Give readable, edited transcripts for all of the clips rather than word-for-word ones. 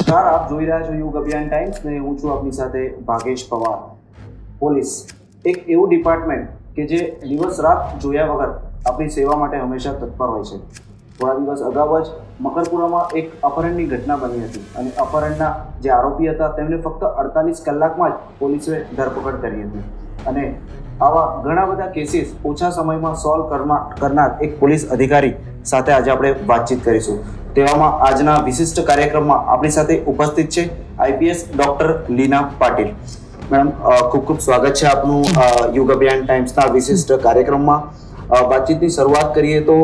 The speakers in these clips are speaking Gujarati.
નમસ્કાર, આપ જોઈ રહ્યા છો યુગ અભિયાન ટાઈમ્સ ને હું છું આપની સાથે ભાગેશ પવાર. પોલીસ એક એવું ડિપાર્ટમેન્ટ કે જે દિવસ રાત જોયા વગર આપણી સેવા માટે હંમેશા તત્પર હોય છે. થોડા દિવસ અગાઉ જ મકરપુરામાં એક અપહરણની ઘટના બની હતી અને અપહરણના જે આરોપી હતા તેમને ફક્ત 48 કલાકમાં જ પોલીસે ધરપકડ કરી હતી. અને આવા ઘણા બધા કેસીસ ઓછા સમયમાં સોલ્વ કરનાર એક પોલીસ અધિકારી સાથે આજે આપણે વાતચીત કરીશું. તેવામાં આજના વિશિષ્ટ કાર્યક્રમમાં આપણી સાથે ઉપસ્થિત છે આઈપીએસ ડોક્ટર લીના પાટીલ. મેડમ, ખૂબ ખૂબ સ્વાગત છે આપનું યુગ અભિયાન ટાઈમ્સના વિશિષ્ટ કાર્યક્રમમાં. વાતચીતની શરૂઆત કરીએ તો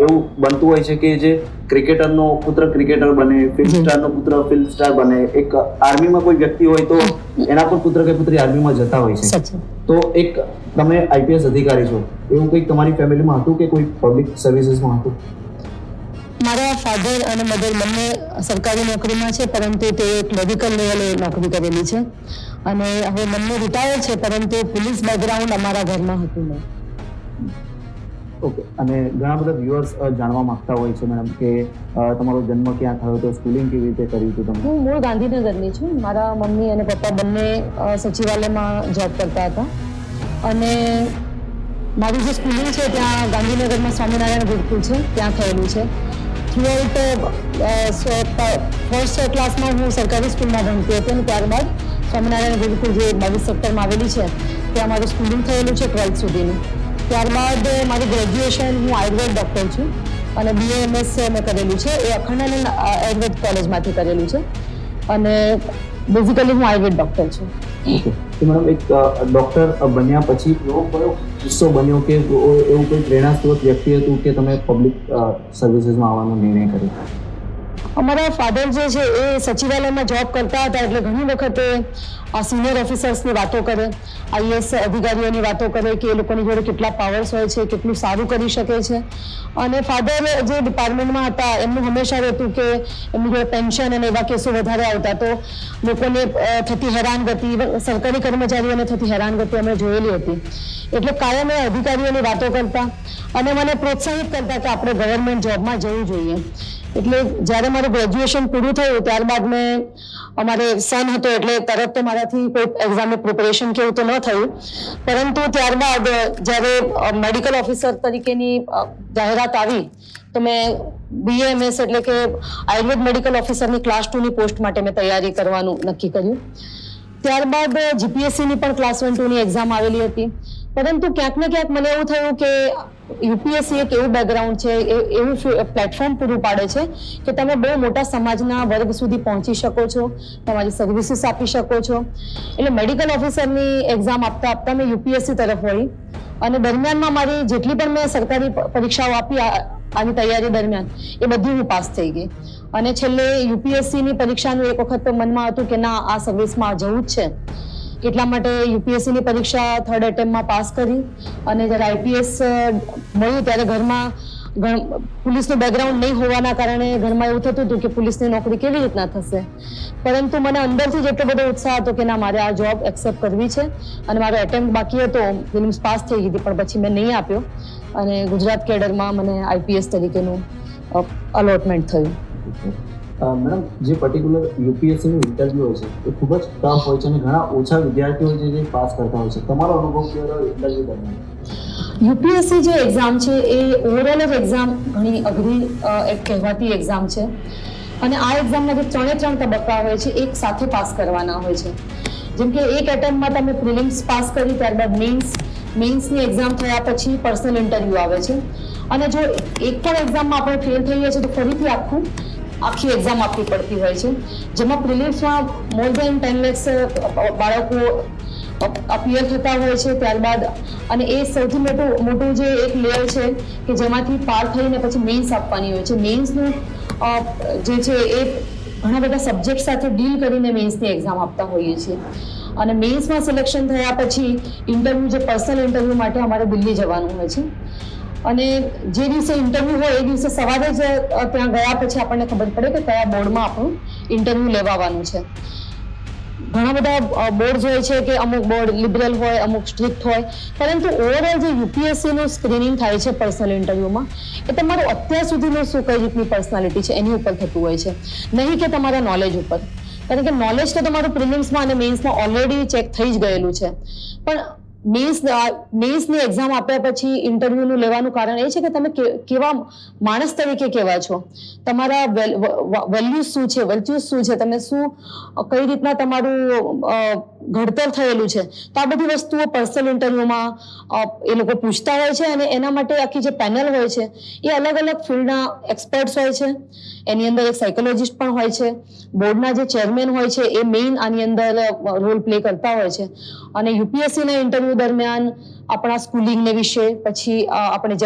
એવું બનતું હોય છે કે જે ક્રિકેટરનો પુત્ર ક્રિકેટર બને, ફિલ્મ સ્ટારનો પુત્ર ફિલ્મ સ્ટાર બને, એક આર્મીમાં કોઈ વ્યક્તિ હોય તો એના પણ પુત્ર કે પુત્રી આર્મીમાં જતા હોય છે. તો એક તમે આઈપીએસ અધિકારી છો, એવું કંઈક તમારી ફેમિલીમાં હતું કે કોઈ પબ્લિક સર્વિસીસમાં હતું? મારા ફાધર અને મધર બંને સરકારી નોકરીમાં છે, પરંતુ તે એક મેડિકલ લેવલે નોકરી કરેલી છે અને હવે બંને રિટાયર છે, પરંતુ પોલીસ બેકગ્રાઉન્ડ અમારા ઘરમાં હતું નહીં. ઓકે. અને ઘણા બધા વ્યુઅર્સ જાણવા માંગતા હોય છે મેડમ કે તમારો જન્મ ક્યાં થયો હતો, સ્કૂલિંગ કેવી રીતે કર્યું હતું તમે? હું મૂળ ગાંધીનગરની છું. મારા મમ્મી અને પપ્પા બંને સચિવાલયમાં જોબ કરતા હતા અને મારી જે સ્કૂલિંગ છે ત્યાં ગાંધીનગરમાં સ્વામિનારાયણ ગુરુકુળ છે, ત્યાં થયેલું છે. થ્રુઆઉટ ફર્સ્ટ ક્લાસમાં હું સરકારી સ્કૂલમાં ભણતી હતી અને ત્યારબાદ સ્વામિનારાયણ ગુરુકુળ જે 22 સેક્ટરમાં આવેલી છે ત્યાં મારું સ્કૂલિંગ થયેલું છે 12th સુધીનું. ત્યારબાદ મારું ગ્રેજ્યુએશન, હું આયુર્વેદ ડૉક્ટર છું અને BAMS મેં કરેલું છે, એ અખંડાનંદ આયુર્વેદ કોલેજમાંથી કરેલું છે અને બેઝિકલી હું આયુર્વેદ ડૉક્ટર છું. તો મેડમ, એક ડૉક્ટર બન્યા પછી એવો કયો કિસ્સો બન્યો કે એવું કોઈ પ્રેરણાસ્ત્રોત વ્યક્તિ હતું કે તમે પબ્લિક સર્વિસીસમાં આવવાનો નિર્ણય કર્યો? અમારા ફાધર જે છે એ સચિવાલયમાં જોબ કરતા હતા, એટલે ઘણી વખતે સિનિયર ઓફિસર્સની વાતો કરે, IAS અધિકારીઓની વાતો કરે કે એ લોકોની જોડે કેટલા પાવર્સ હોય છે, કેટલું સારું કરી શકે છે. અને ફાધર જે ડિપાર્ટમેન્ટમાં હતા એમનું હંમેશા રહેતું કે એમની જોડે પેન્શન અને એવા કેસો વધારે આવતા, તો લોકોને થતી હેરાનગતિ, સરકારી કર્મચારીઓને થતી હેરાનગતિ અમે જોયેલી હતી. એટલે કાયમ એ અધિકારીઓની વાતો કરતા અને મને પ્રોત્સાહિત કરતા કે આપણે ગવર્મેન્ટ જોબમાં જવું જોઈએ. એટલે જ્યારે મારું ગ્રેજ્યુએશન પૂરું થયું ત્યારબાદ મેં, અમારે સન હતો એટલે તરત તો મારાથી કોઈ એક્ઝામની પ્રિપેરેશન કે એવું તો ન થયું, પરંતુ ત્યારબાદ જ્યારે મેડિકલ ઓફિસર તરીકેની જાહેરાત આવી તો મેં BAMS એટલે કે આયુર્વેદ મેડિકલ ઓફિસરની ક્લાસ 2ની પોસ્ટ માટે મેં તૈયારી કરવાનું નક્કી કર્યું. ત્યારબાદ GPSCની પણ ક્લાસ 1-2ની એક્ઝામ આવેલી હતી, પરંતુ ક્યાંક ને ક્યાંક મને એવું થયું કે UPSC એક એવું બેકગ્રાઉન્ડ છે, એવું પ્લેટફોર્મ પૂરું પાડે છે કે તમે બહુ મોટા સમાજના વર્ગ સુધી પહોંચી શકો છો, તમારી સર્વિસીસ આપી શકો છો. એટલે મેડિકલ ઓફિસરની એક્ઝામ આપતા આપતા મેં UPSC તરફ વળી અને દરમિયાનમાં મારી જેટલી પણ મેં સરકારી પરીક્ષાઓ આપી આની તૈયારી દરમિયાન, એ બધી હું પાસ થઈ ગઈ. અને છેલ્લે UPSCની પરીક્ષાનું એક વખત મનમાં હતું કે ના, આ સર્વિસમાં જવું જ છે. એટલા માટે UPSCની પરીક્ષા 3rd એટેમ્પમાં પાસ કરી અને જ્યારે IPS મળ્યું ત્યારે ઘરમાં પોલીસનું બેકગ્રાઉન્ડ નહીં હોવાના કારણે ઘરમાં એવું થતું હતું કે પોલીસની નોકરી કેવી રીતના થશે. પરંતુ મને અંદરથી જ એટલો બધો ઉત્સાહ હતો કે ના, મારે આ જોબ એક્સેપ્ટ કરવી છે અને મારો એટેમ્પ બાકી હતો, ફિલ્મ્સ પાસ થઈ ગઈ હતી પણ પછી મેં નહીં આપ્યો અને ગુજરાત કેડરમાં મને IPS તરીકેનું અલોટમેન્ટ થયું. મેડમ, જે પર્ટિક્યુલર UPSCનું ઇન્ટરવ્યૂ હોય છે એ ખૂબ જ ટફ હોય છે અને ઘણા ઓછા વિદ્યાર્થીઓ છે જે પાસ કરતા હોય છે. તમારો અનુભવ કેવો ઇન્ટરવ્યૂ દરમિયાન? UPSC જે એક્ઝામ છે એ ઓવરઓલ જ એક્ઝામ ઘણી અઘરી એક કહેવાતી એક્ઝામ છે અને આ એક્ઝામના જે 3 તબક્કા હોય છે એક સાથે પાસ કરવાના હોય છે. જેમ કે એક એટેમ્પમાં તમે પ્રિલિમ્સ પાસ કરી, ત્યારબાદ મેઇન્સની એક્ઝામ થયા પછી પર્સનલ ઇન્ટરવ્યૂ આવે છે અને જો એક પણ એક્ઝામમાં આપણે ફેલ થઈએ છીએ તો ફરીથી આખી એક્ઝામ આપવી પડતી હોય છે, જેમાં પ્રિલિમ્સમાં મોર દેન 10 lakhs બાળકો અપિયર થતા હોય છે. ત્યારબાદ અને એ સૌથી મોટું જે એક લેયર છે કે જેમાંથી પાર થઈને પછી મેઇન્સ આપવાની હોય છે. મેઇન્સનું જે છે એ ઘણા બધા સબ્જેક્ટ સાથે ડીલ કરીને મેઇન્સની એક્ઝામ આપતા હોઈએ છીએ અને મેઇન્સમાં સિલેક્શન થયા પછી ઇન્ટરવ્યૂ, જે પર્સનલ ઇન્ટરવ્યૂ માટે અમારે દિલ્હી જવાનું હોય છે અને જે દિવસે ઇન્ટરવ્યૂ હોય એ દિવસે સવારે જ ત્યાં ગયા પછી આપણને ખબર પડે કે કયા બોર્ડમાં આપણું ઇન્ટરવ્યૂ લેવાવાનું છે. ઘણા બધા બોર્ડ હોય છે કે અમુક બોર્ડ લિબરલ હોય, અમુક સ્ટ્રિક્ટ હોય, પરંતુ ઓવરઓલ જે UPSCનું સ્ક્રીનિંગ થાય છે પર્સનલ ઇન્ટરવ્યૂમાં એ તમારું અત્યાર સુધીનું શું કઈ રીતની પર્સનાલિટી છે એની ઉપર થતું હોય છે, નહીં કે તમારા નોલેજ ઉપર. કારણ કે નોલેજ તો તમારું પ્રિલિમ્સમાં અને મેઇન્સમાં ઓલરેડી ચેક થઈ જ ગયેલું છે. પણ મેઇન્સની એક્ઝામ આપ્યા પછી ઇન્ટરવ્યુનું લેવાનું કારણ એ છે કે તમે કેવા માણસ તરીકે કેવા છો, તમારા વેલ્યુઝ શું છે, વર્ચ્યુઝ શું છે, તમે શું કઈ રીતના તમારું ઘડતર થયેલું છે. તો આ બધી વસ્તુઓ પર્સનલ ઇન્ટરવ્યુમાં એ લોકો પૂછતા હોય છે. અને એના માટે આખી જે પેનલ હોય છે એ અલગ અલગ ફિલ્ડના એક્સપર્ટ્સ હોય છે. એની અંદર એક સાયકોલોજીસ્ટ પણ હોય છે. બોર્ડના જે ચેરમેન હોય છે એ મેઇન આની અંદર રોલ પ્લે કરતા હોય છે. અને યુપીએસસીના ઇન્ટરવ્યુ દરમિયાન આપણા સ્કૂલિંગને વિશે, પછી આપણે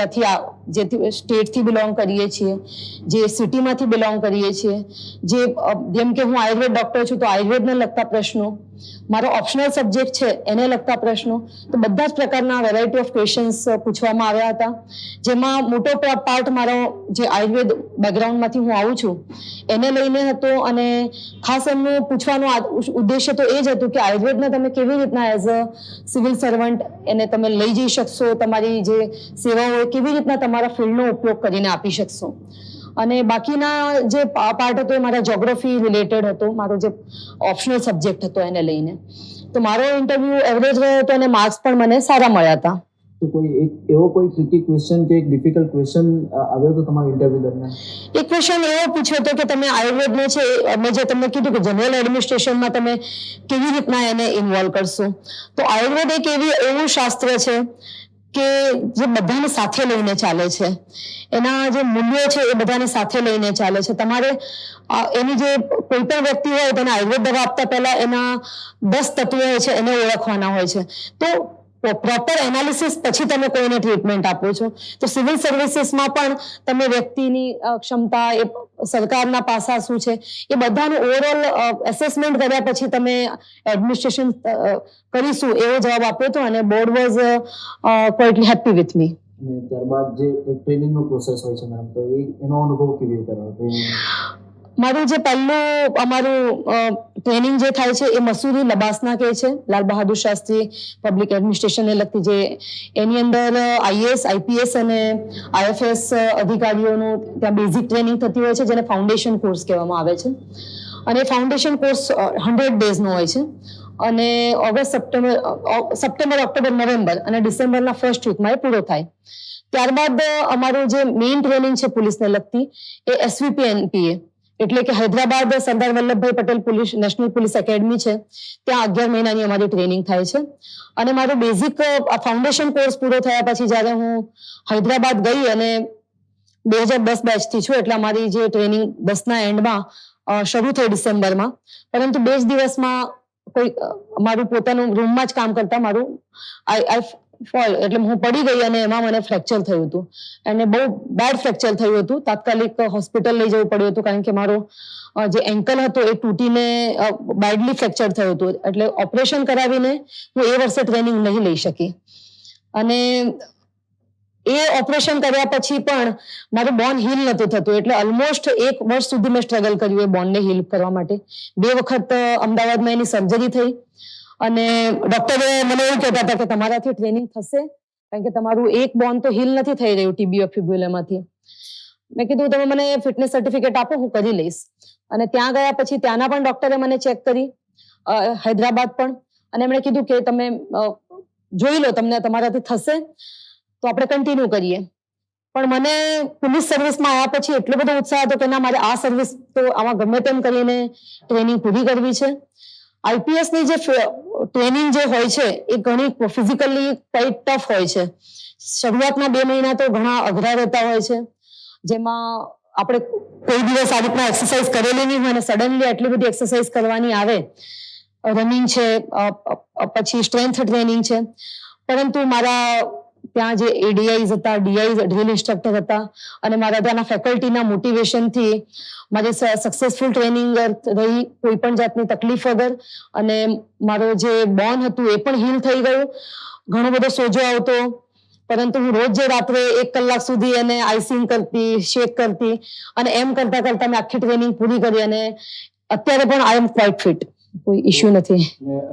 જેથી સ્ટેટથી બિલોંગ કરીએ છીએ, જે સિટીમાંથી બિલોંગ કરીએ છીએ, જેમ કે હું આયુર્વેદ ડોક્ટર છું તો આયુર્વેદને લગતા પ્રશ્નો, મારો ઓપ્શનલ સબ્જેક્ટ છે એને લગતા પ્રશ્નો, તો બધા જ પ્રકારના વેરાયટી ઓફ ક્વેશ્ચન્સ પૂછવામાં આવ્યા હતા. જેમાં મોટો પાર્ટ મારો જે આયુર્વેદ બેકગ્રાઉન્ડમાંથી હું આવું છું એને લઈને હતો. અને ખાસ એમનું પૂછવાનો ઉદ્દેશ્ય તો એ જ હતું કે આયુર્વેદને તમે કેવી રીતના એઝ અ સિવિલ સર્વન્ટ એને તમે લઈ જઈ શકશો, તમારી જે સેવાઓ કેવી રીતના તમારા ફિલ્ડનો ઉપયોગ કરીને આપી શકશો. અને બાકીના જે પાર્ટ હતો એ મારા જ્યોગ્રાફી રિલેટેડ હતો, મારો જે ઓપ્શનલ સબ્જેક્ટ હતો એને લઈને. તો મારો ઇન્ટરવ્યુ એવરેજ રહ્યો હતો અને માર્ક્સ પણ મને સારા મળ્યા હતા. તો કોઈ ટ્રિકી ક્વેશ્ચન કે એક ડિફિકલ્ટ ક્વેશ્ચન આવ્યો તો તમારા ઇન્ટરવ્યુ દરમિયાન? એક ક્વેશ્ચન એવો પૂછ્યો હતો કે તમે આયુર્વેદને છે, મેં જે તમને કીધું કે જનરલ એડમિનિસ્ટ્રેશનમાં તમે કેવી રીતના એને ઇન્વોલ્વ કરશો. તો આયુર્વેદ એક એવું શાસ્ત્ર છે કે જે બધાને સાથે લઈને ચાલે છે. એના જે મૂલ્યો છે એ બધાને સાથે લઈને ચાલે છે. તમારે એની જે કોઈ પણ વ્યક્તિ હોય તેને આયુર્વેદ દવા આપતા પહેલા એના 10 તત્વો હોય છે એને ઓળખવાના હોય છે. તો પ્રોપર એનાલિસિસ પછી તમે કોઈને ટ્રીટમેન્ટ આપો છો. તો સિવિલ સર્વિસીસમાં પણ તમે વ્યક્તિની ક્ષમતા, એ સરકારના પાસા શું છે એ બધાનું ઓવરઓલ એસેસમેન્ટ કર્યા પછી તમે એડમિનિસ્ટ્રેશન કરીશું એવો જવાબ આપ્યો હતો. અને board was quietly happy with me. અને ત્યારબાદ જે ટ્રેનિંગનો પ્રોસેસ હોય છે મેડમ, તો એનો અનુભવ કેવી રીતે રહ્યો? મારું જે પહેલું અમારું ટ્રેનિંગ જે થાય છે એ મસૂરી લબાસના કહે છે, લાલ બહાદુર શાસ્ત્રી પબ્લિક એડમિનિસ્ટ્રેશનને લગતી, જે એની અંદર આઈએએસ, આઈપીએસ અને આઈએફએસ અધિકારીઓનું ત્યાં બેઝિક ટ્રેનિંગ થતી હોય છે, જેને ફાઉન્ડેશન કોર્સ કહેવામાં આવે છે. અને ફાઉન્ડેશન કોર્સ 100 ડેઝનો હોય છે. અને સપ્ટેમ્બર, ઓક્ટોબર, નવેમ્બર અને ડિસેમ્બરના ફર્સ્ટ વીકમાં એ પૂરો થાય. ત્યારબાદ અમારું જે મેઇન ટ્રેનિંગ છે પોલીસને લગતી એ એસવીપીએનપીએ, એટલે કે Hyderabad Sardar Vallabhbhai Patel national police academy છે, ત્યાં 11 મહિનાની અમારી ટ્રેનિંગ થાય છે. અને મારો બેઝિક ફાઉન્ડેશન કોર્સ પૂરો થયા પછી જ્યારે હું હૈદરાબાદ ગઈ, અને 2010 બેચથી છું, એટલે અમારી જે ટ્રેનિંગ 10ના એન્ડમાં શરૂ થઈ ડિસેમ્બરમાં, પરંતુ 2 જ દિવસમાં કોઈ મારું પોતાનું રૂમમાં જ કામ કરતા મારું આઈ ફોલ, એટલે હું પડી ગઈ અને એમાં મને ફ્રેક્ચર થયું હતું. અને બહુ બેડ ફ્રેક્ચર થયું હતું. તાત્કાલિક હોસ્પિટલ લઈ જવું પડ્યું હતું, કારણ કે મારો જે એન્કલ હતો એ તૂટીને બેડલી ફ્રેક્ચર થયું હતું. એટલે ઓપરેશન કરાવીને હું એ વર્ષે ટ્રેનિંગ નહીં લઈ શકી. અને એ ઓપરેશન કર્યા પછી પણ મારું બોન હીલ નહોતું થતું. એટલે ઓલમોસ્ટ 1 વર્ષ સુધી મેં સ્ટ્રગલ કર્યું એ બોનને હીલ કરવા માટે. 2 વખત અમદાવાદમાં એની સર્જરી થઈ. અને ડોક્ટરે મને એવું કહેતા હતા કે તમારાથી ટ્રેનિંગ થશે, કારણ કે તમારું એક બોન તો હીલ નથી થઈ રહ્યું ટીબી ફિબ્યુલામાંથી. મેં કીધું તમે મને ફિટનેસ સર્ટિફિકેટ આપો, હું કરી લઈશ. અને ત્યાં ગયા પછી ત્યાંના પણ ડોક્ટરે મને ચેક કરી, હૈદરાબાદ પણ. અને એમણે કીધું કે તમે જોઈ લો, તમને તમારાથી થશે તો આપણે કન્ટિન્યુ કરીએ. પણ મને પોલીસ સર્વિસમાં આવ્યા પછી એટલો બધો ઉત્સાહ હતો કે ના, મારે આ સર્વિસ તો આમાં ગમે તેમ કરીને ટ્રેનિંગ પૂરી કરવી છે. આઈપીએસની જે ટ્રેનિંગ જે હોય છે એ ઘણી ફિઝિકલી ક્વાઇટ ટફ હોય છે. શરૂઆતના 2 મહિના તો ઘણા અઘરા રહેતા હોય છે, જેમાં આપણે કોઈ દિવસ આ રીતના એક્સરસાઇઝ કરેલી નહીં હોય અને સડનલી આટલી બધી એક્સરસાઇઝ કરવાની આવે. રનિંગ છે, પછી સ્ટ્રેન્થ ટ્રેનિંગ છે. પરંતુ મારા ત્યાં જે એડીઆઈઝ હતા, ડીઆઈઝ ડ્રીલ ઇન્સ્ટ્રક્ટર હતા, અને મારા ત્યાંના ફેકલ્ટીના મોટિવેશનથી મારી સક્સેસફુલ ટ્રેનિંગ રહી, કોઈ પણ જાતની તકલીફ વગર. અને મારો જે બોન હતું એ પણ હીલ થઈ ગયું. ઘણો બધો સોજો આવતો, પરંતુ હું રોજ જે રાત્રે 1 કલાક સુધી એને આઈસિંગ કરતી, શેક કરતી, અને એમ કરતા કરતા મેં આખી ટ્રેનિંગ પૂરી કરી. અને અત્યારે પણ આઈ એમ ક્વાઇટ ફિટ. કોઈ ઇશ્યુ નથી.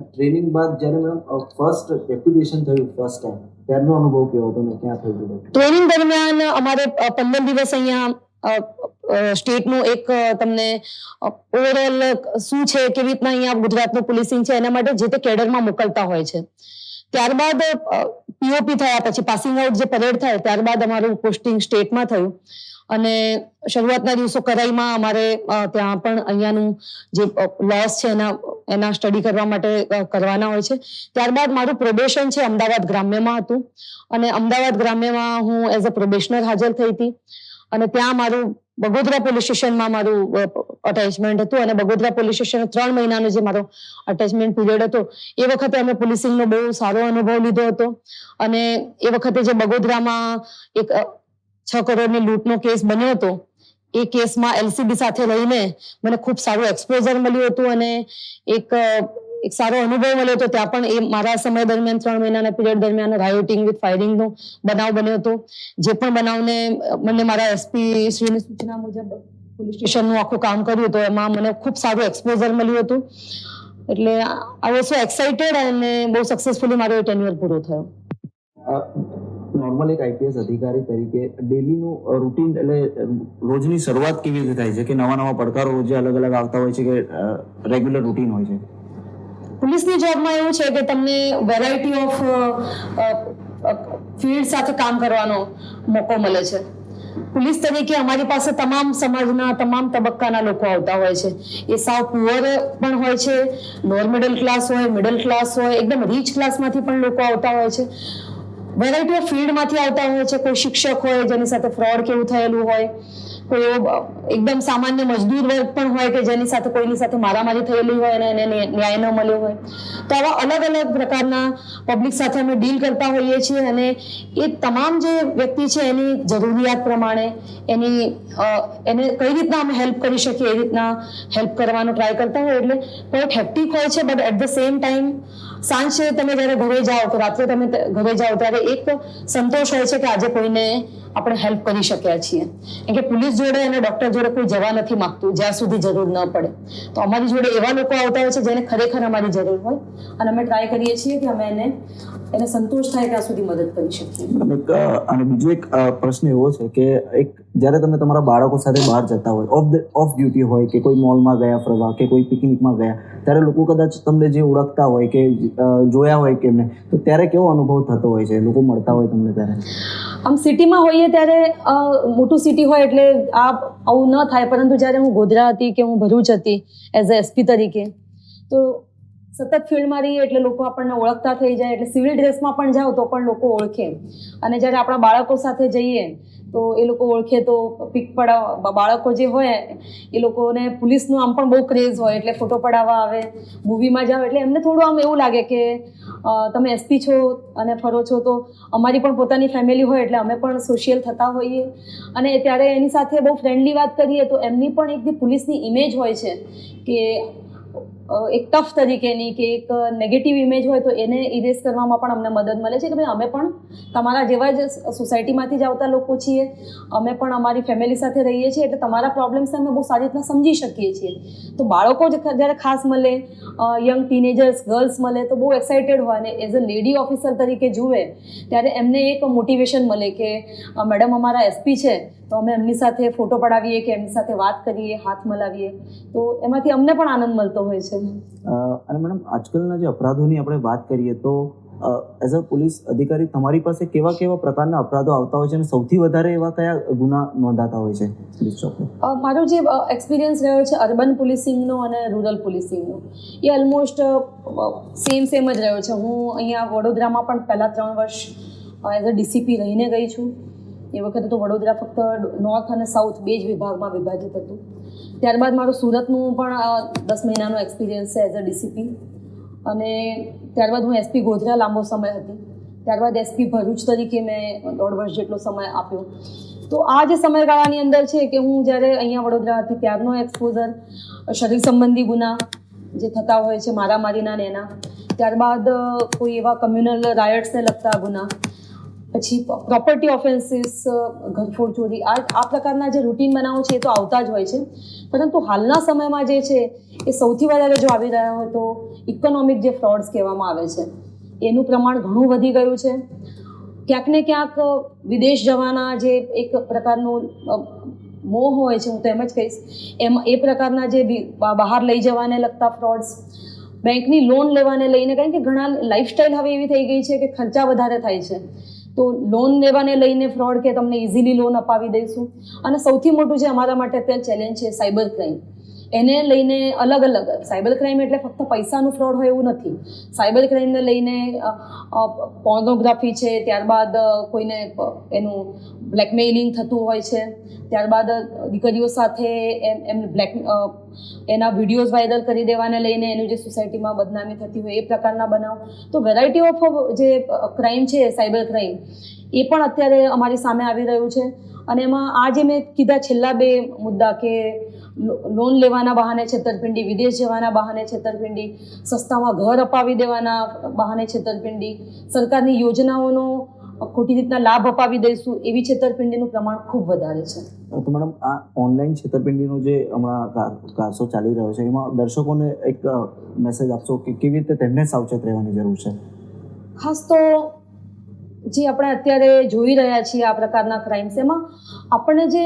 ટ્રેનિંગ બાદ જ્યારે મેડમ ફર્સ્ટ ડેપ્યુટેશન થયું ફર્સ્ટ ટાઈમ ત્યારનો અનુભવ કેવો હતો ને ક્યાં થયું હતું? ટ્રેનિંગ દરમિયાન અમારે 15 દિવસ અહીંયા સ્ટેટનું એક તમને ઓવરઓલ શું છે, કેવી રીતના અહીંયા ગુજરાતનું પોલીસિંગ છે એના માટે જે તે કેડરમાં મોકલતા હોય છે. ત્યારબાદ પીઓપી થયા પછી પાસિંગ આઉટ જે પરેડ થાય ત્યારબાદ અમારું પોસ્ટિંગ સ્ટેટમાં થયું અને શરૂઆતના દિવસો કરાઈમાં અમારે ત્યાં પણ અહીંયાનું જે લોસ છે એના સ્ટડી કરવા માટે કરવાના હોય છે. ત્યારબાદ મારું પ્રોબેશન છે અમદાવાદ ગ્રામ્યમાં હતું અને અમદાવાદ ગ્રામ્યમાં હું એઝ અ પ્રોબેશનર હાજર થઈ હતી અને ત્યાં મારું બગોદરા પોલીસ સ્ટેશનમાં મારું અટેચમેન્ટ હતું અને બગોદરા પોલીસ સ્ટેશન 3 મહિનાનો જે મારો અટેચમેન્ટ પીરિયડ હતો એ વખતે અમે પોલીસિંગનો બહુ સારો અનુભવ લીધો હતો અને એ વખતે જે બગોદરામાં એક 6 કરોડની લૂંટનો કેસ બન્યો હતો એ કેસમાં એલસીબી સાથે રહીને મને ખૂબ સારું એક્સપોઝર મળ્યું હતું અને એક સારો અનુભવ મળ્યો હતો. ત્યાં પણ એ મારા સમય દરમિયાન 3 મહિનાના પીરિયડ દરમિયાન રાયોટિંગ વિથ ફાયરિંગનો બનાવ બન્યો હતો. જે પણ બનાવને મને મારા એસપી શ્રીની સૂચના મુજબ પોલીસ સ્ટેશનનું આખું કામ કર્યું હતું એમાં મને ખૂબ સારું એક્સપોઝર મળ્યું હતું. એટલે આઈ વોઝ સો એક્સાઇટેડ અને બહુ સક્સેસફુલી મારો ટેન્યુઅર પૂરો થયો. નોર્મલ એક આઈપીએસ અધિકારી તરીકે ડેલીનું રૂટીન એટલે રોજની શરૂઆત કેવી રીતે થાય છે કે નવા પડકારો રોજે અલગ અલગ આવતા હોય છે કે રેગ્યુલર રૂટીન હોય છે? પોલીસની જોબમાં એવું છે કે તમને વેરાયટી ઓફ ફિલ્ડ સાથે કામ કરવાનો મોકો મળે છે. પોલીસ તરીકે અમારી પાસે તમામ સમાજના તમામ તબક્કાના લોકો આવતા હોય છે. એ સાવ પુઅર પણ હોય છે, લોઅર મિડલ ક્લાસ હોય, મિડલ ક્લાસ હોય, એકદમ રીચ ક્લાસમાંથી પણ લોકો આવતા હોય છે. વેરાયટી ઓફ ફિલ્ડમાંથી આવતા હોય છે. કોઈ શિક્ષક હોય જેની સાથે ફ્રોડ કેવું થયેલું હોય, કોઈ એકદમ સામાન્ય મજદૂર વર્ગ પણ હોય કે જેની સાથે કોઈની સાથે મારામારી થયેલી હોય અને એને ન્યાય ન મળ્યો હોય. તો આવા અલગ અલગ પ્રકારના પબ્લિક સાથે અમે ડીલ કરતા હોઈએ છીએ અને એ તમામ જે વ્યક્તિ છે એની જરૂરિયાત પ્રમાણે એને કઈ રીતના અમે હેલ્પ કરી શકીએ એ રીતના હેલ્પ કરવાનો ટ્રાય કરતા હોય. એટલે કોઈ હેક્ટિક હોય છે but at the same time સાંજે તમે જ્યારે ઘરે જાઓ તો રાત્રે તમે ઘરે જાઓ ત્યારે એક સંતોષ હોય છે કે આજે કોઈને આપણે હેલ્પ કરી શક્યા છીએ. કેમ કે પોલીસ જોડે અને ડોક્ટર જોડે કોઈ જવા નથી માંગતું જ્યાં સુધી જરૂર ન પડે. તો અમારી જોડે એવા લોકો આવતા હોય છે જેને ખરેખર અમારી જરૂર હોય અને અમે ટ્રાય કરીએ છીએ કે અમે એને સંતોષ થાય ત્યાં સુધી મદદ કરી શકીએ. અને બીજો એક પ્રશ્ન એવો છે કે એક જ્યારે તમે તમારા બાળકો સાથે બહાર જતા હોય ઓફ ડ્યુટી હોય કે કોઈ મોલમાં ગયા ફરવા કે કોઈ પિકનિકમાં ગયા ત્યારે લોકો કદાચ તમને જે ઓળખતા હોય કે જોયા હોય કે એમને તો ત્યારે કેવો અનુભવ થતો હોય છે? લોકો મળતા હોય તમને ત્યારે? આમ સિટીમાં હોઈએ ત્યારે મોટું સિટી હોય એટલે આવું ન થાય, પરંતુ જ્યારે હું ગોધરા હતી કે હું ભરૂચ હતી એઝ અ એસપી તરીકે તો સતત ફિલ્ડમાં રહીએ એટલે લોકો આપણને ઓળખતા થઈ જાય. એટલે સિવિલ ડ્રેસમાં પણ જાઓ તો પણ લોકો ઓળખે અને જ્યારે આપણા બાળકો સાથે જઈએ તો એ લોકો ઓળખે. તો પિક પડાવવા બાળકો જે હોય એ લોકોને પોલીસનું આમ પણ બહુ ક્રેઝ હોય એટલે ફોટો પડાવવા આવે. મૂવીમાં જાઓ એટલે એમને થોડું આમ એવું લાગે કે તમે એસપી છો અને ફરો છો તો અમારી પણ પોતાની ફેમિલી હોય એટલે અમે પણ સોશિયલ થતા હોઈએ અને ત્યારે એની સાથે બહુ ફ્રેન્ડલી વાત કરીએ તો એમની પણ એક જે પોલીસની ઇમેજ હોય છે કે એક ટફ તરીકેની કે એક નેગેટિવ ઇમેજ હોય તો એને ઇરેઝ કરવામાં પણ અમને મદદ મળે છે કે ભાઈ અમે પણ તમારા જેવા જ સોસાયટીમાંથી જ આવતા લોકો છીએ, અમે પણ અમારી ફેમિલી સાથે રહીએ છીએ એટલે તમારા પ્રોબ્લેમ્સને અમે બહુ સારી રીતના સમજી શકીએ છીએ. તો બાળકો જ્યારે ખાસ મળે, યંગ ટીનેજર્સ ગર્લ્સ મળે તો બહુ એક્સાઇટેડ હોય અને એઝ અ લેડી ઓફિસર તરીકે જુએ ત્યારે એમને એક મોટિવેશન મળે કે મેડમ અમારા એસપી છે તો અમે એમની સાથે ફોટો પડાવીએ કે એમની સાથે વાત કરીએ, હાથ મલાવીએ તો એમાંથી અમને પણ આનંદ મળતો હોય છે. અને મેડમ આજકાલના જે અપરાધોની આપણે વાત કરીએ તો એઝ અ પોલીસ અધિકારી તમારી પાસે કેવા કેવા પ્રકારના અપરાધો આવતા હોય છે અને સૌથી વધારે એવા કયા ગુના નોંધાતા હોય છે પોલીસ ચોકમાં? મારો જે એક્સપિરિયન્સ રહ્યો છે અર્બન પોલીસિંગનો અને રૂરલ પોલીસિંગનો એ ઓલમોસ્ટ સેમ જ રહ્યો છે. હું અહીંયા વડોદરામાં પણ પહેલાં 3 વર્ષ એઝ અ ડીસીપી રહીને ગઈ છું. એ વખતે તો વડોદરા ફક્ત નોર્થ અને સાઉથ 2 જ વિભાગમાં વિભાજિત હતું. ત્યારબાદ મારું સુરતનું પણ 10 મહિનાનો એક્સપિરિયન્સ છે એઝ અ ડીસીપી અને ત્યારબાદ હું એસપી ગોધરા લાંબો સમય હતી. ત્યારબાદ એસપી ભરૂચ તરીકે મેં 1.5 વર્ષ જેટલો સમય આપ્યો. તો આ જે સમયગાળાની અંદર છે કે હું જ્યારે અહીંયા વડોદરા હતી ત્યારનો એક્સપોઝર શરીર સંબંધી ગુના જે થતા હોય છે મારામારીના ને એના, ત્યારબાદ કોઈ એવા કમ્યુનલ રાયટ્સને લગતા ગુના, પછી પ્રોપર્ટી ઓફેન્સીસ, ઘરફોડ ચોરી, આ પ્રકારના જે રૂટીન બનાવો છે એ તો આવતા જ હોય છે. પરંતુ હાલના સમયમાં જે છે એ સૌથી વધારે જો આવી રહ્યા હોય તો ઇકોનોમિક જે ફ્રોડ્સ કહેવામાં આવે છે એનું પ્રમાણ ઘણું વધી ગયું છે. ક્યાંક ને ક્યાંક વિદેશ જવાના જે એક પ્રકારનું મોહ હોય છે, હું તો એમ જ કહીશ, એ પ્રકારના જે બહાર લઈ જવાને લગતા ફ્રોડ્સ, બેંકની લોન લેવાને લઈને, કારણ કે ઘણા લાઈફસ્ટાઈલ હવે એવી થઈ ગઈ છે કે ખર્ચા વધારે થાય છે, તો લોન લેવાને લઈને ફ્રોડ કે તમને ઇઝીલી લોન અપાવી દઈશું. અને સૌથી મોટું જે અમારા માટે અત્યારે ચેલેન્જ છે સાયબર ક્રાઇમ, એને લઈને અલગ અલગ સાયબર ક્રાઇમ એટલે ફક્ત પૈસાનું ફ્રોડ હોય એવું નથી. સાયબર ક્રાઇમને લઈને પોર્નોગ્રાફી છે, ત્યારબાદ કોઈને એનું બ્લેકમેઇલિંગ થતું હોય છે, ત્યારબાદ દીકરીઓ સાથે એના વિડીયોઝ વાયરલ કરી દેવાને લઈને એનું જે સોસાયટીમાં બદનામી થતી હોય એ પ્રકારના બનાવ. તો વેરાયટી ઓફ જે ક્રાઇમ છે સાયબર ક્રાઇમ એ પણ અત્યારે અમારી સામે આવી રહ્યું છે. અને એમાં આ જે મેં કીધા છેલ્લા 2 મુદ્દા કે લોન લેવાના બહાને છેતરપિંડી, વિદેશ જવાના બહાને છેતરપિંડી, સસ્તામાં ઘર અપાવી દેવાના બહાને છેતરપિંડી, સરકારની યોજનાઓનો ખોટી રીતના લાભ અપાવી દઈશું એવી છેતરપિંડીનું પ્રમાણ ખૂબ વધારે છે. તો મેડમ, આ ઓનલાઈન છેતરપિંડીનો જે હમણાં કારસો ચાલી રહ્યો છે એમાં દર્શકોને એક મેસેજ આપશો કે કેવી રીતે તેમને સાવચેત રહેવાની જરૂર છે? ખાસ તો જે આપણે અત્યારે જોઈ રહ્યા છીએ આ પ્રકારના ક્રાઇમ્સ, એમાં આપણને જે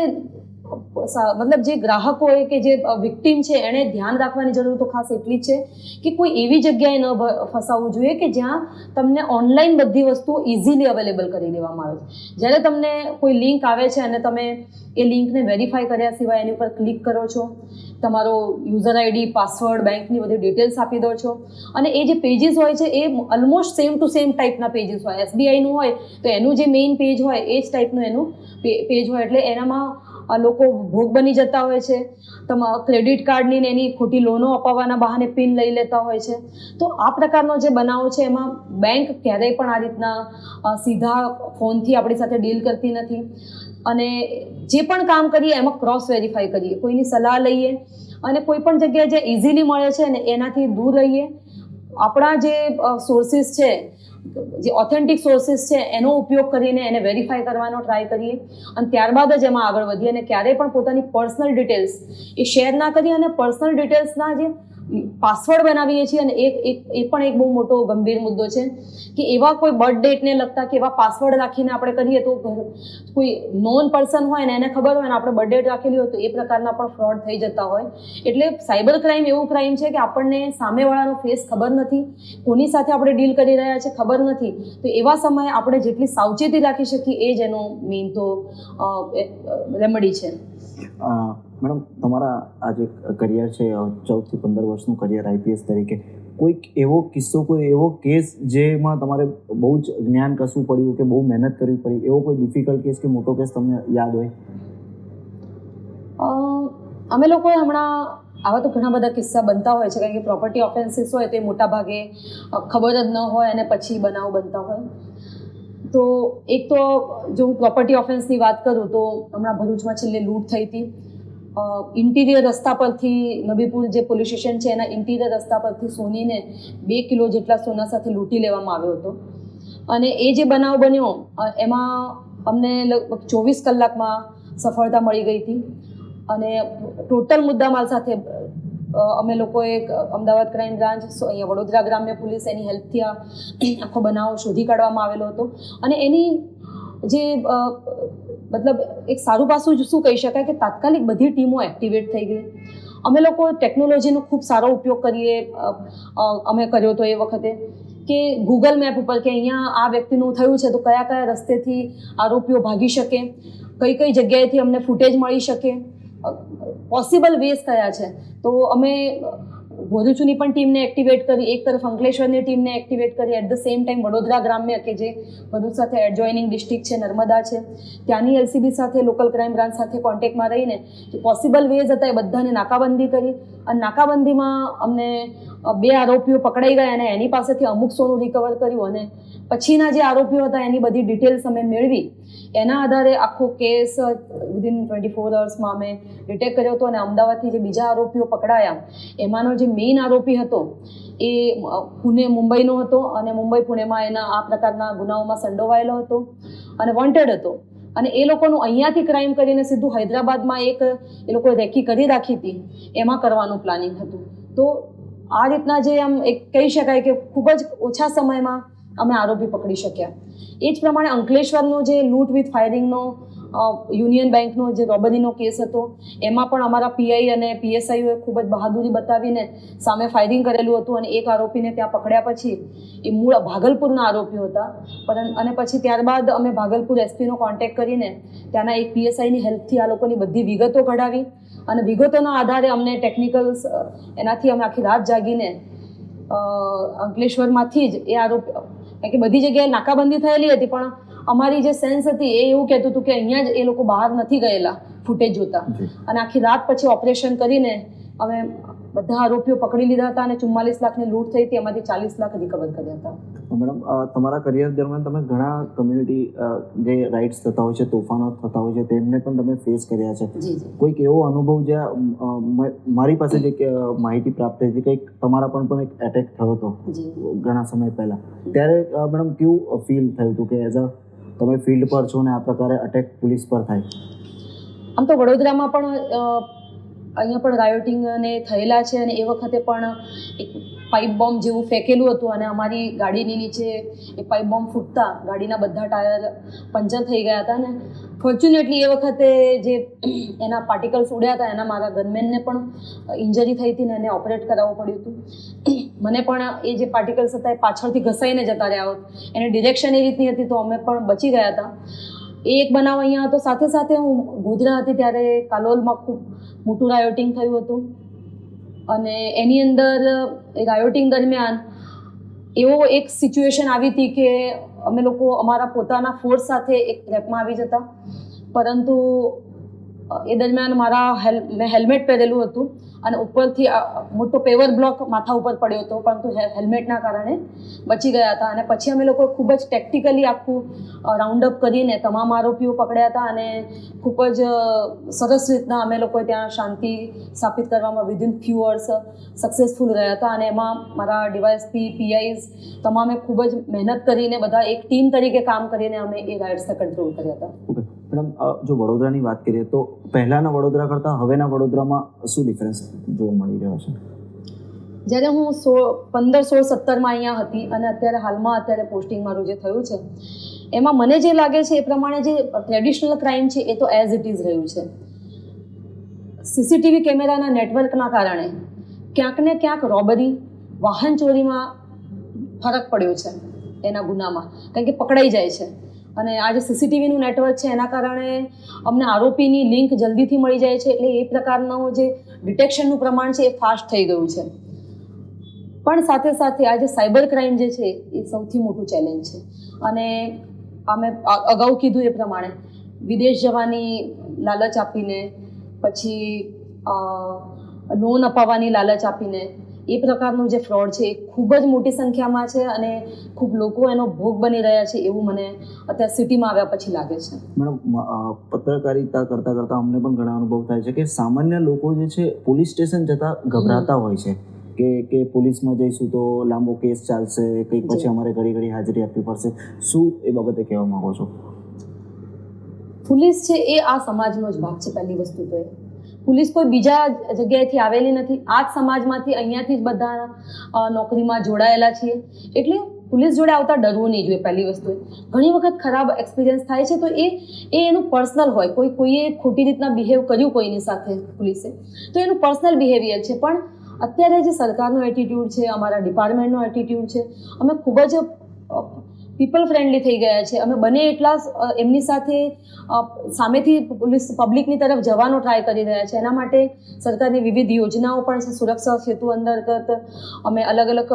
મતલબ જે ગ્રાહક હોય કે જે વિક્ટીમ છે એણે ધ્યાન રાખવાની જરૂર તો ખાસ એટલી જ છે કે કોઈ એવી જગ્યાએ ન ફસાવવું જોઈએ કે જ્યાં તમને ઓનલાઈન બધી વસ્તુઓ ઇઝીલી અવેલેબલ કરી દેવામાં આવે છે. જ્યારે તમને કોઈ લિંક આવે છે અને તમે એ લિંકને વેરીફાઈ કર્યા સિવાય એની ઉપર ક્લિક કરો છો, તમારો યુઝર આઈડી, પાસવર્ડ, બેંકની બધી ડિટેલ્સ આપી દો છો, અને એ જે પેજીસ હોય છે એ ઓલમોસ્ટ સેમ ટુ સેમ ટાઈપના પેજીસ હોય. SBIનું હોય તો એનું જે મેઇન પેજ હોય એ જ ટાઈપનું એનું પેજ હોય, એટલે એનામાં લોકો ભોગ બની જતા હોય છે. તમારા ક્રેડિટ કાર્ડની ને એની ખોટી લોનો અપાવવાના બહાને પિન લઈ લેતા હોય છે. તો આ પ્રકારનો જે બનાવ છે એમાં બેંક ક્યારેય પણ આ રીતના સીધા ફોનથી આપણી સાથે ડીલ કરતી નથી. અને જે પણ કામ કરીએ એમાં ક્રોસ વેરીફાઈ કરીએ, કોઈની સલાહ લઈએ, અને કોઈ પણ જગ્યાએ જે ઇઝીલી મળે છે ને એનાથી દૂર રહીએ. આપણા જે સોર્સિસ છે, જે ઓથેન્ટિક સોર્સિસ છે એનો ઉપયોગ કરીને એને વેરીફાઈ કરવાનો ટ્રાય કરીએ, અને ત્યારબાદ જ એમાં આગળ વધીએ. અને ક્યારેય પણ પોતાની પર્સનલ ડિટેલ્સ એ શેર ના કરીએ. અને પર્સનલ ડિટેલ્સના જે પાસવર્ડ બનાવીએ છીએ, અને એ પણ એક બહુ મોટો ગંભીર મુદ્દો છે કે એવા કોઈ બર્થ ડેટને લગતા કે એવા પાસવર્ડ રાખીને આપણે કરીએ તો કોઈ નોન પર્સન હોય ને એને ખબર હોય ને આપણે બર્થ ડેટ રાખેલી હોય તો એ પ્રકારના પણ ફ્રોડ થઈ જતા હોય. એટલે સાયબર ક્રાઇમ એવું ક્રાઇમ છે કે આપણને સામેવાળાનો ફેસ ખબર નથી, કોની સાથે આપણે ડીલ કરી રહ્યા છે ખબર નથી. તો એવા સમયે આપણે જેટલી સાવચેતી રાખી શકીએ એ જ એનો મેઇન તો રેમેડી છે. મેડમ, તમારા આ જે કરિયર છે 14 થી 15 વર્ષનું કરિયર IPS તરીકે, કોઈક એવો કિસ્સો, કોઈ એવો કેસ જેમાં તમારે બહુ જ જ્ઞાન કસવું પડ્યું કે બહુ મહેનત કરવી પડી, એવો કોઈ ડિફિકલ્ટ કેસ કે મોટો કેસ તમને યાદ હોય? અમે લોકોએ હમણાં આવા તો ઘણા બધા કિસ્સા બનતા હોય છે, કારણ કે પ્રોપર્ટી ઓફેન્સીસ હોય તો એ મોટા ભાગે ખબર જ ન હોય અને પછી બનાવ બનતા હોય. તો એક તો જો હું પ્રોપર્ટી ઓફેન્સની વાત કરું તો હમણાં ભરૂચમાં છેલ્લે લૂંટ થઈ હતી. ઇન્ટિરિયર રસ્તા પરથી, નબીપુર જે પોલીસ સ્ટેશન છે એના ઇન્ટિરિયર રસ્તા પરથી સોનીને 2 કિલો જેટલા સોના સાથે લૂંટી લેવામાં આવ્યો હતો. અને એ જે બનાવ બન્યો એમાં અમને લગભગ 24 કલાકમાં સફળતા મળી ગઈ હતી. અને ટોટલ મુદ્દામાલ સાથે અમે લોકોએ અમદાવાદ ક્રાઇમ બ્રાન્ચ, અહીંયા વડોદરા ગ્રામ્ય પોલીસ, એની હેલ્પથી આખો બનાવ શોધી કાઢવામાં આવેલો હતો. અને એની જે મતલબ એક સારું પાસું શું કહી શકાય કે તાત્કાલિક બધી ટીમો એક્ટિવેટ થઈ ગઈ. અમે લોકો ટેકનોલોજીનો ખૂબ સારો ઉપયોગ અમે કર્યો હતો એ વખતે, કે ગૂગલ મેપ ઉપર કે અહીંયા આ વ્યક્તિનું થયું છે તો કયા કયા રસ્તેથી આરોપીઓ ભાગી શકે, કઈ કઈ જગ્યાએથી અમને ફૂટેજ મળી શકે, પોસિબલ વેઝ કયા છે. તો અમે ભરૂચની પણ ટીમને એક્ટિવેટ કરી, એક તરફ અંકલેશ્વરની ટીમને એક્ટિવેટ કરી, at the same time Vadodara ગ્રામ્ય કે જે ભરૂચ સાથે એડજોઇનિંગ ડિસ્ટ્રિક્ટ છે, નર્મદા છે, ત્યાંની LCB સાથે, લોકલ ક્રાઇમ બ્રાન્ચ સાથે કોન્ટેક્ટમાં રહીને જે પોસિબલ વેઝ હતા એ બધાને નાકાબંધી કરી. અને નાકાબંધીમાં અમને 2 આરોપીઓ પકડાઈ ગયા અને એની પાસેથી અમુક સોનું રિકવર કર્યું. અને પછીના જે આરોપીઓ હતા એની બધી ડિટેલ્સ અમે મેળવી, એના આધારે આખો કેસ વિધિન 24 અવર્સમાં અમે ડિટેક્ટ કર્યો હતો. અને અમદાવાદથી જે બીજા આરોપીઓ પકડાયા એમાંનો જે મેઇન આરોપી હતો એ મુંબઈનો હતો અને પુણેમાં એના આ પ્રકારના ગુનાઓમાં સંડોવાયેલો હતો અને વોન્ટેડ હતો. અને એ લોકોનું અહીંયાથી ક્રાઇમ કરીને સીધું હૈદરાબાદમાં એ લોકોએ રેકી કરી રાખી હતી, એમાં કરવાનું પ્લાનિંગ હતું. તો આ રીતના જે આમ એક કહી શકાય કે ખૂબ જ ઓછા સમયમાં અમે આરોપી પકડી શક્યા. એ જ પ્રમાણે અંકલેશ્વરનો જે લૂંટ વિથ ફાયરિંગનો યુનિયન બેંકનો જે રોબરીનો કેસ હતો એમાં પણ અમારા પીઆઈ અને પીએસઆઈઓએ ખૂબ જ બહાદુરી બતાવીને સામે ફાયરિંગ કરેલું હતું. અને એક આરોપીને ત્યાં પકડ્યા પછી એ મૂળ ભાગલપુરના આરોપીઓ હતા. અને પછી ત્યારબાદ અમે ભાગલપુર એસપીનો કોન્ટેક્ટ કરીને ત્યાંના એક પીએસઆઈની હેલ્પથી આ લોકોની બધી વિગતો કઢાવી અને વિગતોના આધારે અમને ટેકનિકલ્સ એનાથી અમે આખી રાત જાગીને અંકલેશ્વરમાંથી જ એ આરોપી, કારણ કે બધી જગ્યાએ નાકાબંધી થયેલી હતી પણ અમારી જે સેન્સ હતી એ એવું કહેતું હતું કે અહીંયા જ એ લોકો બહાર નથી ગયેલા ફૂટેજ જોતા. અને આખી રાત પછી ઓપરેશન કરીને અમે બધા આરોપીઓ પકડી લીધા હતા અને 44 લાખની લૂંટ થઈ હતી, એમાંથી 40 લાખ રિકવર કર્યા હતા. મેડમ, તમારા કરિયર દરમિયાન તમે ઘણા કમ્યુનિટી જે રાઇટ્સ થતા હોય છે, તોફાનો થતા હોય છે, તેમને પણ તમે ફેસ કર્યા છે. કોઈક એવો અનુભવ જ્યાં મારી પાસે જે માહિતી પ્રાપ્ત થઈ હતી કંઈક તમારા પણ એક એટેક થયો હતો ઘણા સમય પહેલા, ત્યારે મેડમ કેવું ફીલ થયું હતું કે એઝ અ તમે ફિલ્ડ પર છો ને આ પ્રકારે અટેક પોલીસ પર થાય? આમ તો વડોદરામાં પણ અહીંયા પણ રાયોટિંગ ને થયેલા છે અને એ વખતે પણ એક પાઇપ બોમ્બ જેવું ફેંકેલું હતું અને અમારી ગાડીની નીચે એ પાઇપ બોમ્બ ફૂટતા ગાડીના બધા ટાયર પંચર થઈ ગયા હતા. અને ફોર્ચ્યુનેટલી એ વખતે જે એના પાર્ટિકલ્સ ઉડ્યા હતા એના મારા ગનમેનને પણ ઇન્જરી થઈ હતી ને એને ઓપરેટ કરાવવું પડ્યું હતું. મને પણ એ જે પાર્ટિકલ્સ હતા એ પાછળથી ઘસાઈને જતા રહ્યા હોત, એની ડિરેક્શન એ રીતની હતી તો અમે પણ બચી ગયા હતા. એ એક બનાવ અહીંયા હતો. સાથે સાથે હું ગોધરા હતી ત્યારે કાલોલમાં ખૂબ મોટું રાયોટિંગ થયું હતું અને એની અંદર એ રાયોટિંગ દરમિયાન એવો એક સિચ્યુએશન આવી હતી કે અમે લોકો અમારા પોતાના ફોર્સ સાથે એક ટ્રેપમાં આવી જતા, પરંતુ એ દરમિયાન મેં હેલ્મેટ પહેરેલું હતું અને ઉપરથી મોટો પેવર બ્લોક માથા ઉપર પડ્યો હતો, પરંતુ હેલ્મેટના કારણે બચી ગયા હતા. અને પછી અમે લોકો ખૂબ જ ટેક્ટિકલી આખું રાઉન્ડ અપ કરીને તમામ આરોપીઓ પકડ્યા હતા અને ખૂબ જ સરસ રીતના અમે લોકોએ ત્યાં શાંતિ સ્થાપિત કરવામાં વિધિન ફ્યુ અવર્સ સક્સેસફુલ રહ્યા હતા. અને એમાં મારા ડીવાયએસપી, પીઆઈઝ તમામે ખૂબ જ મહેનત કરીને બધા એક ટીમ તરીકે કામ કરીને અમે એ રાઇડ્સને કંટ્રોલ કર્યા હતા. મેડમ, જો વડોદરાની વાત કરીએ તો પહેલાંના વડોદરા કરતાં હવેના વડોદરામાં શું ડિફરન્સ જોવા મળી રહ્યો છે? જ્યારે હું 15, 16, 17માં અહીંયા હતી અને અત્યારે પોસ્ટિંગ મારું જે થયું છે એમાં મને જે લાગે છે એ પ્રમાણે જે ટ્રેડિશનલ ક્રાઇમ છે એ તો એઝ ઇટ ઇઝ રહ્યું છે. સીસીટીવી કેમેરાના નેટવર્કના કારણે ક્યાંક ને ક્યાંક રોબરી, વાહન ચોરીમાં ફરક પડ્યો છે એના ગુનામાં, કારણ કે પકડાઈ જાય છે. અને આ જે સીસીટીવીનું નેટવર્ક છે એના કારણે અમને આરોપીની લિંક જલ્દીથી મળી જાય છે, એટલે એ પ્રકારનું જે ડિટેક્શનનું પ્રમાણ છે એ ફાસ્ટ થઈ ગયું છે. પણ સાથે સાથે આ જે સાયબર ક્રાઇમ જે છે એ સૌથી મોટું ચેલેન્જ છે. અને અમે અગાઉ કીધું એ પ્રમાણે વિદેશ જવાની લાલચ આપીને, પછી લોન અપાવવાની લાલચ આપીને એ પ્રકારનું જે ફ્રોડ છે એ ખૂબ જ મોટી સંખ્યામાં છે અને ખૂબ લોકો એનો ભોગ બની રહ્યા છે એવું મને અત્યારે સિટીમાં આવ્યા પછી લાગે છે. મેડમ, પત્રકારિતા કરતાં કરતાં અમને પણ ઘણા અનુભવ થાય છે કે સામાન્ય લોકો જે છે પોલીસ સ્ટેશન જતાં ગભરાતા હોય છે કે પોલીસમાં જઈશું તો લાંબો કેસ ચાલશે, કંઈક પછી અમારે ઘડી હાજરી આપવી પડશે. શું એ બાબતે કહેવા માંગો છો? પોલીસ છે એ આ સમાજનો જ ભાગ છે. પહેલી વસ્તુ તો એ પોલીસ કોઈ બીજા જગ્યાએથી આવેલી નથી, આ જ સમાજમાંથી, અહીંયાથી જ બધા નોકરીમાં જોડાયેલા છીએ. એટલે પોલીસ જોડે આવતા ડરવું નહીં જોઈએ. પહેલી વસ્તુ ઘણી વખત ખરાબ એક્સપિરિયન્સ થાય છે તો એ એનું પર્સનલ હોય, કોઈએ ખોટી રીતના બિહેવ કર્યું કોઈની સાથે પોલીસે, તો એનું પર્સનલ બિહેવિયર છે. પણ અત્યારે જે સરકારનો એટીટ્યૂડ છે, અમારા ડિપાર્ટમેન્ટનો એટીટ્યૂડ છે, અમે ખૂબ જ પીપલ ફ્રેન્ડલી થઈ ગયા છે. અમે બને એટલા એમની સાથે સામેથી પબ્લિકની તરફ જવાનો ટ્રાય કરી રહ્યા છે. એના માટે સરકારની વિવિધ યોજનાઓ પણ છે. સુરક્ષા સેતુ અંતર્ગત અમે અલગ અલગ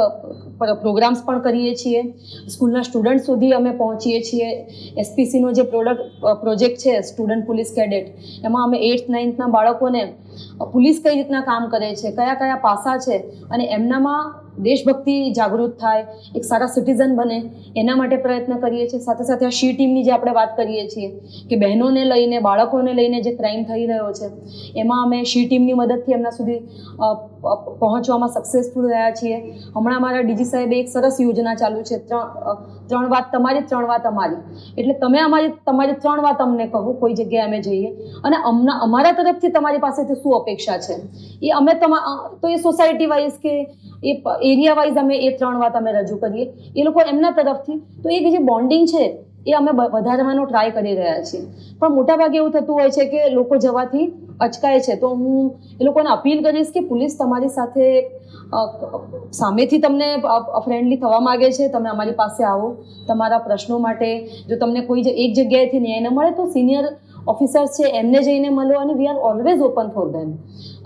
પ્રોગ્રામ્સ પણ કરીએ છીએ. સ્કૂલના સ્ટુડન્ટ સુધી અમે પહોંચીએ છીએ. એસપીસીનો જે પ્રોજેક્ટ છે સ્ટુડન્ટ પોલીસ કેડેટ, એમાં અમે 8th, 9thના બાળકોને પોલીસ કઈ રીતના કામ કરે છે, કયા કયા પાસા છે અને એમનામાં દેશભક્તિ જાગૃત થાય, એક સારા સિટીઝન બને, એના માટે પ્રયત્ન કરીએ છીએ. સાથે સાથે આ શી ટીમની જે આપણે વાત કરીએ છીએ કે બહેનોને લઈને, બાળકોને લઈને જે ક્રાઇમ થઈ રહ્યો છે, એમાં અમે શી ટીમની મદદથી એમના સુધી પહોંચવામાં સક્સેસફુલ રહ્યા છીએ. હમણાં અમારા ડીજી સાહેબે એક સરસ યોજના ચાલુ છે, ત્રણ વાત તમારી, 3 વાત અમારી. એટલે તમે તમારી 3 વાત અમને કહો, કોઈ જગ્યાએ અમે જઈએ અને અમારા તરફથી તમારી પાસેથી શું અપેક્ષા છે એ અમે તો એ સોસાયટી વાઇઝ કે એ એરિયા વાઇઝ અમે એ 3 વાત અમે રજૂ કરીએ, એ લોકો એમના તરફથી. તો એ જે બોન્ડિંગ છે એ અમે વધારવાનો ટ્રાય કરી રહ્યા છીએ. પણ મોટાભાગે એવું થતું હોય છે કે લોકો જવાથી અચકાય છે. તો હું એ લોકોને અપીલ કરીશ કે પોલીસ તમારી સાથે સામેથી તમને ફ્રેન્ડલી થવા માગે છે, તમે અમારી પાસે આવો તમારા પ્રશ્નો માટે. જો તમને કોઈ એક જગ્યાએથી ન્યાય ન મળે તો સિનિયર ઓફિસર્સ છે એમને જઈને મળો, અને we are always open for them.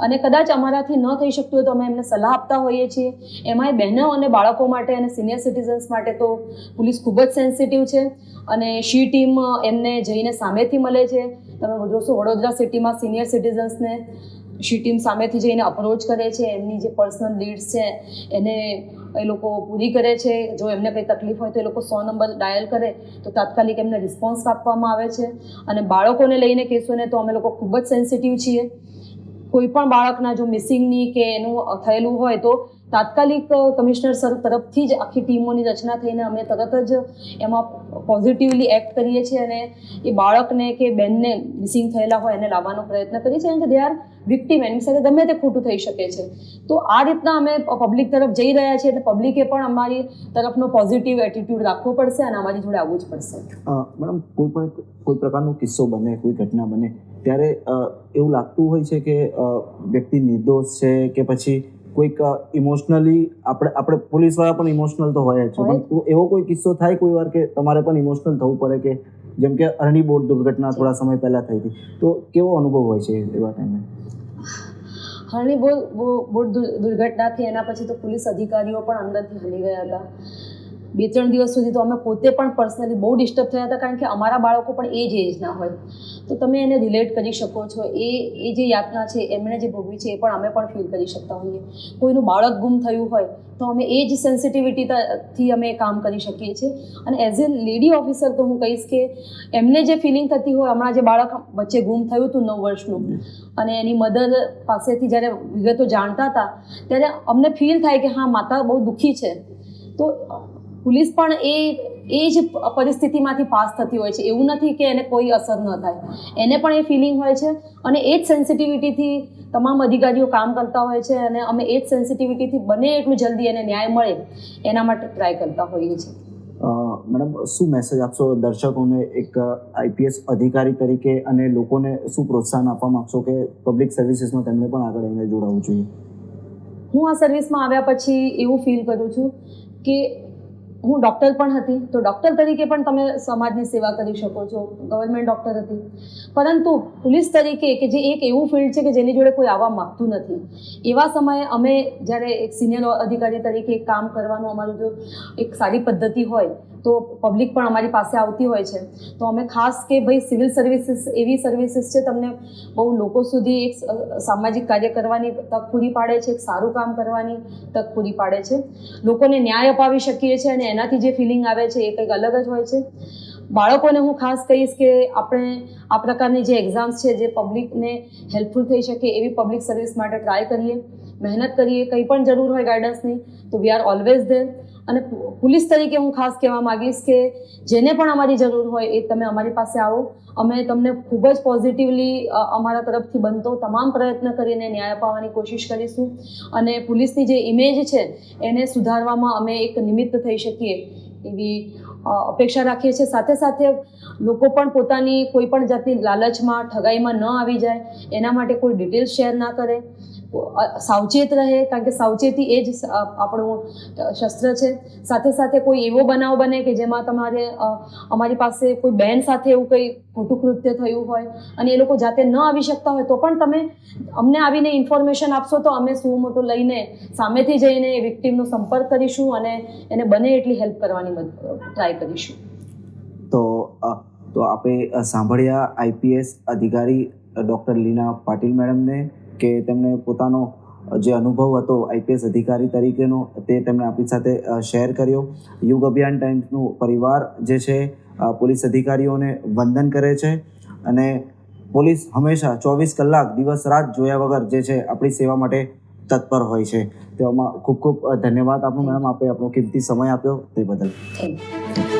અને કદાચ અમારાથી ન થઈ શકતું હોય તો અમે એમને સલાહ આપતા હોઈએ છીએ. એમાંય બહેનો અને બાળકો માટે અને સિનિયર સિટીઝન્સ માટે તો પોલીસ ખૂબ જ સેન્સિટિવ છે, અને શી ટીમ એમને જઈને સામેથી મળે છે. તમે જોશો વડોદરા સિટીમાં સિનિયર સિટીઝન્સને શી ટીમ સામેથી જઈને અપ્રોચ કરે છે, એમની જે પર્સનલ નીડ્સ છે એને એ લોકો પૂરી કરે છે. જો એમને કંઈ તકલીફ હોય તો એ લોકો 100 નંબર ડાયલ કરે તો તાત્કાલિક એમને રિસ્પોન્સ આપવામાં આવે છે. અને બાળકોને લઈને કેસોને તો અમે લોકો ખૂબ જ સેન્સિટિવ છીએ. કોઈ પણ બાળકના જો મિસિંગની કે એનું થયેલું હોય તો તાત્કાલિક કમિશનર સર તરફથી જ આખી ટીમોની રચના થઈને અમે તરત જ એમાં પોઝિટિવલી એક્ટ કરીએ છીએ, અને એ બાળકને કે બેનને મિસિંગ થયેલા હોય એને લાવવાનો પ્રયત્ન કરીએ છીએ. કે દે આર વિક્ટીમ, એની સાથે ગમે તે ખોટું થઈ શકે છે. તો આ રીતના અમે પબ્લિક તરફ જઈ રહ્યા છીએ, એટલે પબ્લિકે પણ અમારી તરફનો પોઝિટિવ એટીટ્યૂડ રાખવો પડશે અને અમારી જોડે આવવું જ પડશે. મેડમ, કોઈ પ્રકારનો કિસ્સો બને, કોઈ ઘટના બને ત્યારે એવું લાગતું હોય છે કે વ્યક્તિ નિર્દોષ છે કે પછી કોઈક ઇમોશનલી આપણે પોલીસવાળા પણ ઇમોશનલ તો હોય જ છે, પણ એવો કોઈ કિસ્સો થાય કોઈ વાર કે તમારે પણ ઇમોશનલ થવું પડે, કે જેમ કે અરણી બોટ દુર્ઘટના થોડા સમય પહેલાં થઈ હતી, તો કેવો અનુભવ હોય છે એવા ટાઈમે? અરણી બોટ દુર્ઘટનાથી એના પછી તો પોલીસ અધિકારીઓ પણ અંદરથી હલી ગયા હતા. 2-3 દિવસ સુધી તો અમે પોતે પણ પર્સનલી બહુ ડિસ્ટર્બ થયા હતા, કારણ કે અમારા બાળકો પણ એ જ એજના હોય. તો તમે એને રિલેટ કરી શકો છો. એ જે યાતના છે એમણે જે ભોગવી છે એ પણ અમે પણ ફીલ કરી શકતા હોઈએ. કોઈનું બાળક ગુમ થયું હોય તો અમે એ જ સેન્સિટિવિટીથી અમે કામ કરી શકીએ છીએ. અને એઝ એ લેડી ઓફિસર તો હું કહીશ કે એમને જે ફિલિંગ થતી હોય, હમણાં જે બાળક વચ્ચે ગુમ થયું હતું 9 વર્ષનું, અને એની મધર પાસેથી જ્યારે વિગતો જાણતા હતા ત્યારે અમને ફીલ થાય કે હા, માતા બહુ દુઃખી છે. તો પોલીસ પણ એ જ પરિસ્થિતિમાંથી પાસ થતી હોય છે. એવું નથી કે એને કોઈ અસર ન થાય, એને પણ એ ફિલિંગ હોય છે, અને એ જ સેન્સિટિવિટીથી તમામ અધિકારીઓ કામ કરતા હોય છે. અને અમે એ જ સેન્સિટિવિટીથી બને એટલું જલ્દી એને ન્યાય મળે એના માટે ટ્રાય કરતા હોઈએ છીએ. મેડમ, શું મેસેજ આપશો દર્શકોને એક આઈપીએસ અધિકારી તરીકે, અને લોકોને શું પ્રોત્સાહન આપવા માગશો કે પબ્લિક સર્વિસીસમાં તેમને પણ આગળ આવીને જોડાવવું જોઈએ? હું આ સર્વિસમાં આવ્યા પછી એવું ફીલ કરું છું કે હું ડૉક્ટર પણ હતી, તો ડૉક્ટર તરીકે પણ તમે સમાજની સેવા કરી શકો છો. ગવર્મેન્ટ ડૉક્ટર હતી, પરંતુ પોલીસ તરીકે કે જે એક એવું ફિલ્ડ છે કે જેની જોડે કોઈ આવવા માગતું નથી, એવા સમયે અમે જ્યારે એક સિનિયર અધિકારી તરીકે કામ કરવાનું અમારું જો એક સારી પદ્ધતિ હોય તો પબ્લિક પણ અમારી પાસે આવતી હોય છે. તો અમે ખાસ કે ભાઈ સિવિલ સર્વિસીસ એવી સર્વિસીસ છે, તમને બહુ લોકો સુધી એક સામાજિક કાર્ય કરવાની તક પૂરી પાડે છે, એક સારું કામ કરવાની તક પૂરી પાડે છે, લોકોને ન્યાય અપાવી શકીએ છીએ, અને એનાથી જે ફિલિંગ આવે છે એ કંઈક અલગ જ હોય છે. બાળકોને હું ખાસ કહીશ કે આપણે આ પ્રકારની જે એક્ઝામ્સ છે જે પબ્લિકને હેલ્પફુલ થઈ શકે એવી પબ્લિક સર્વિસ માટે ટ્રાય કરીએ, મહેનત કરીએ. કંઈ પણ જરૂર હોય ગાઈડન્સની તો વી આર ઓલવેઝ ધેર. અને પોલીસ તરીકે હું ખાસ કહેવા માગીશ કે જેને પણ અમારી જરૂર હોય એ તમે અમારી પાસે આવો. અમે તમને ખૂબ જ પોઝિટિવલી અમારા તરફથી બનતો તમામ પ્રયત્ન કરીને ન્યાય અપાવવાની કોશિશ કરીશું, અને પોલીસની જે ઇમેજ છે એને સુધારવામાં અમે એક નિમિત્ત થઈ શકીએ એવી અપેક્ષા રાખીએ છીએ. સાથે સાથે લોકો પણ પોતાની કોઈ પણ જાતની લાલચમાં, ઠગાઈમાં ન આવી જાય એના માટે કોઈ ડિટેલ્સ શેર ના કરે, સાવચેત રહે, કારણ કે સાવચેતી એ જ આપણું શસ્ત્ર છે. સાથે સાથે કોઈ એવો બનાવ બને કે જેમાં તમારે અમારી પાસે કોઈ બહેન સાથે એવું કંઈ ખોટું કૃત્ય થયું હોય અને એ લોકો જાતે ન આવી શકતા હોય તો પણ તમે અમને આવીને ઇન્ફોર્મેશન આપશો તો અમે શું મોટો લઈને સામેથી જઈને એ વિક્ટીમનો સંપર્ક કરીશું અને એને બને એટલી હેલ્પ કરવાની ટ્રાય કરીશું. તો આપણે સાંભળ્યા આઈપીએસ અધિકારી ડૉક્ટર લીના પાટીલ મેડમને કે તેમણે પોતાનો જે અનુભવ હતો આઈપીએસ અધિકારી તરીકેનો તે તેમણે આપણી સાથે શેર કર્યો. યુગ અભિયાન ટાઈમ્સનું પરિવાર જે છે પોલીસ અધિકારીઓને વંદન કરે છે અને પોલીસ હંમેશા 24 કલાક દિવસ રાત જોયા વગર જે છે આપણી સેવા માટે તત્પર હોય છે. તેમાં ખૂબ ખૂબ ધન્યવાદ આપનો મેડમ, આપે આપણો કિંમતી સમય આપ્યો તે બદલ. Thank you.